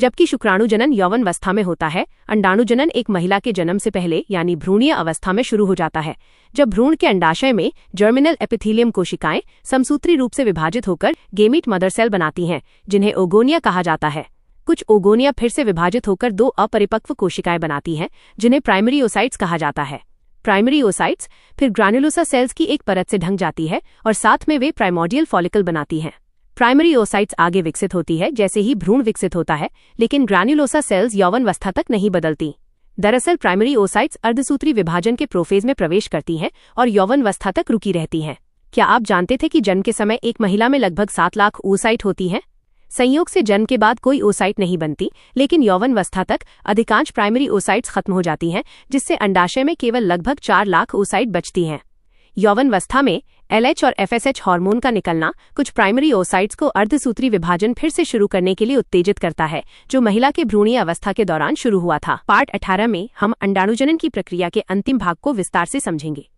जबकि शुक्राणुजनन यौवनावस्था में होता है। अंडाणुजनन एक महिला के जन्म से पहले यानी भ्रूणीय अवस्था में शुरू हो जाता है, जब भ्रूण के अंडाशय में जर्मिनल एपिथेलियम कोशिकाएं समसूत्री रूप से विभाजित होकर गेमीट मदर सेल बनाती हैं, जिन्हें ओगोनिया कहा जाता है। कुछ ओगोनिया फिर से विभाजित होकर दो अपरिपक्व कोशिकाएं बनाती हैं, जिन्हें प्राइमरी ओसाइट्स कहा जाता है। प्राइमरी ओसाइट्स फिर ग्रैन्युलोसा सेल्स की एक परत से ढंक जाती है और साथ में वे प्राइमोर्डियल फॉलिकल बनाती हैं। प्राइमरी ओसाइट्स आगे विकसित होती है जैसे ही भ्रूण विकसित होता है, लेकिन ग्रैन्युलोसा सेल्स यौवनावस्था तक नहीं बदलती। दरअसल प्राइमरी ओसाइट्स अर्धसूत्री विभाजन के प्रोफेज में प्रवेश करती हैं और यौवनावस्था तक रुकी रहती हैं। क्या आप जानते थे कि जन्म के समय एक महिला में लगभग 7 लाख ओसाइट होती हैं? संयोग से जन्म के बाद कोई ओसाइट नहीं बनती, लेकिन यौवनावस्था तक अधिकांश प्राइमरी ओसाइट्स खत्म हो जाती हैं, जिससे अंडाशय में केवल लगभग 4 लाख ओसाइट बचती हैं। यौवनावस्था में LH और FSH हार्मोन का निकलना कुछ प्राइमरी ओसाइट्स को अर्धसूत्री विभाजन फिर से शुरू करने के लिए उत्तेजित करता है, जो महिला के भ्रूणीय अवस्था के दौरान शुरू हुआ था। पार्ट 18 में हम अंडाणुजनन की प्रक्रिया के अंतिम भाग को विस्तार से समझेंगे।